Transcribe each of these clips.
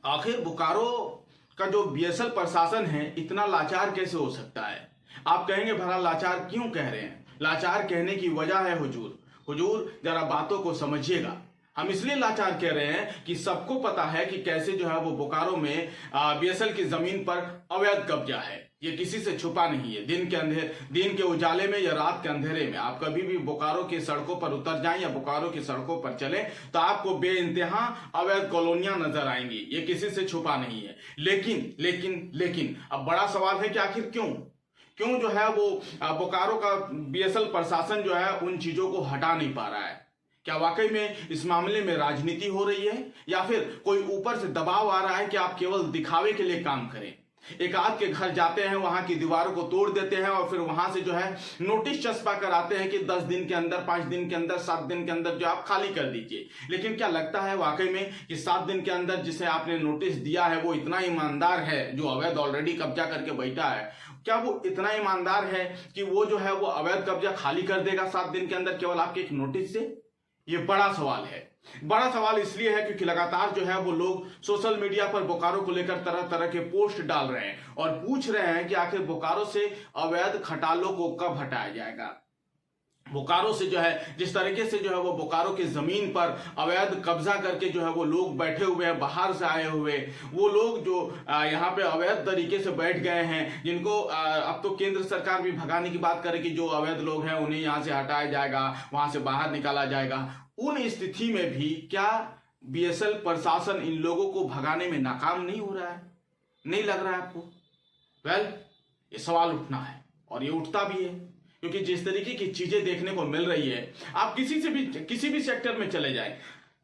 आखिर बोकारो का जो बीएसएल प्रशासन है इतना लाचार कैसे हो सकता है। आप कहेंगे भला लाचार क्यों कह रहे हैं। लाचार कहने की वजह है हुजूर। हुजूर जरा बातों को समझिएगा। हम इसलिए लाचार कह रहे हैं कि सबको पता है कि कैसे जो है वो बोकारो में बीएसएल की जमीन पर अवैध कब्जा है। ये किसी से छुपा नहीं है। दिन के उजाले में या रात के अंधेरे में आप कभी भी बोकारो की सड़कों पर उतर जाएं या बोकारो की सड़कों पर चलें तो आपको बेइंतहा अवैध कॉलोनियां नजर आएंगी। ये किसी से छुपा नहीं है। लेकिन अब बड़ा सवाल है कि आखिर क्यों जो है वो बोकारो का बीएसएल प्रशासन जो है उन चीजों को हटा नहीं पा रहा है। क्या वाकई में इस मामले में राजनीति हो रही है या फिर कोई ऊपर से दबाव आ रहा है कि आप केवल दिखावे के लिए काम करें। एक आध के घर जाते हैं, वहां की दीवारों को तोड़ देते हैं और फिर वहां से जो है नोटिस चस्पा कर आते हैं कि 10 दिन के अंदर, 5 दिन के अंदर, 7 दिन के अंदर जो आप खाली कर दीजिए। लेकिन क्या लगता है वाकई में कि 7 दिन के अंदर जिसे आपने नोटिस दिया है वो इतना ईमानदार है, जो अवैध ऑलरेडी कब्जा करके बैठा है, क्या वो इतना ईमानदार है कि वो जो है वो अवैध कब्जा खाली कर देगा 7 दिन के अंदर केवल आपके एक नोटिस से। ये बड़ा सवाल है। बड़ा सवाल इसलिए है क्योंकि लगातार जो है वो लोग सोशल मीडिया पर बोकारो को लेकर तरह तरह के पोस्ट डाल रहे हैं और पूछ रहे हैं कि आखिर बोकारो से अवैध खटालों को कब हटाया जाएगा। बोकारो से जो है जिस तरीके से जो है वो बोकारो की जमीन पर अवैध कब्जा करके जो है वो लोग बैठे हुए हैं, बाहर से आए हुए वो लोग जो यहाँ पे अवैध तरीके से बैठ गए हैं, जिनको अब तो केंद्र सरकार भी भगाने की बात करे कि जो अवैध लोग हैं उन्हें यहाँ से हटाया जाएगा, वहां से बाहर निकाला जाएगा। उन स्थिति में भी क्या बीएसएल प्रशासन इन लोगों को भगाने में नाकाम नहीं हो रहा है? नहीं लग रहा है आपको? ये सवाल उठना है और ये उठता भी है क्योंकि जिस तरीके की चीजें देखने को मिल रही है, आप किसी भी सेक्टर में चले जाएं,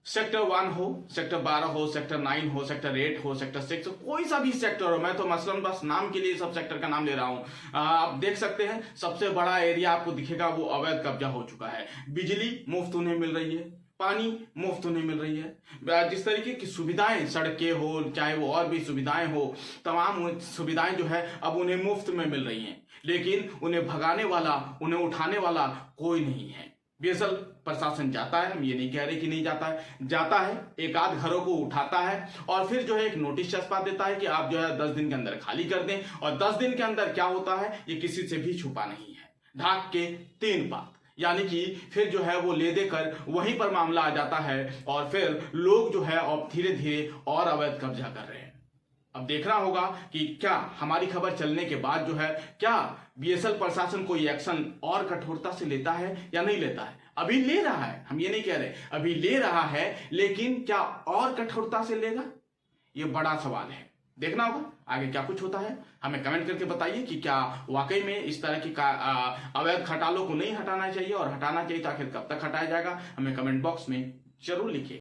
सेक्टर 1 हो, सेक्टर 12 हो, सेक्टर 9 हो, सेक्टर 8 हो, सेक्टर 6 हो, कोई सा भी सेक्टर हो, मैं तो मसलन बस नाम के लिए सब सेक्टर का नाम ले रहा हूं। आप देख सकते हैं सबसे बड़ा एरिया आपको दिखेगा वो अवैध कब्जा हो चुका है। बिजली मुफ्त उन्हें मिल रही है, पानी मुफ्त उन्हें मिल रही है, जिस तरीके की सुविधाएं, सड़कें हो चाहे वो और भी सुविधाएं हो, तमाम सुविधाएं जो है अब उन्हें मुफ्त में मिल रही हैं। लेकिन उन्हें भगाने वाला, उन्हें उठाने वाला कोई नहीं है। बीएसएल प्रशासन जाता है, हम ये नहीं कह रहे कि नहीं जाता है, एक आध घरों को उठाता है और फिर जो है एक नोटिस चस्पा देता है कि आप जो है 10 दिन के अंदर खाली कर दें। और 10 दिन के अंदर क्या होता है ये किसी से भी छुपा नहीं है। ढाक के 3 बात, यानी कि फिर जो है वो ले देकर वहीं पर मामला आ जाता है और फिर लोग जो है अब धीरे धीरे और अवैध कब्जा कर रहे हैं। अब देखना होगा कि क्या हमारी खबर चलने के बाद जो है क्या बीएसएल प्रशासन कोई एक्शन और कठोरता से लेता है या नहीं लेता है। अभी ले रहा है, हम ये नहीं कह रहे, अभी ले रहा है, लेकिन क्या और कठोरता से लेगा, ये बड़ा सवाल है। देखना होगा आगे क्या कुछ होता है। हमें कमेंट करके बताइए कि क्या वाकई में इस तरह की अवैध खटालों को नहीं हटाना चाहिए और हटाना चाहिए तो आखिर कब तक हटाया जाएगा। हमें कमेंट बॉक्स में जरूर लिखिए।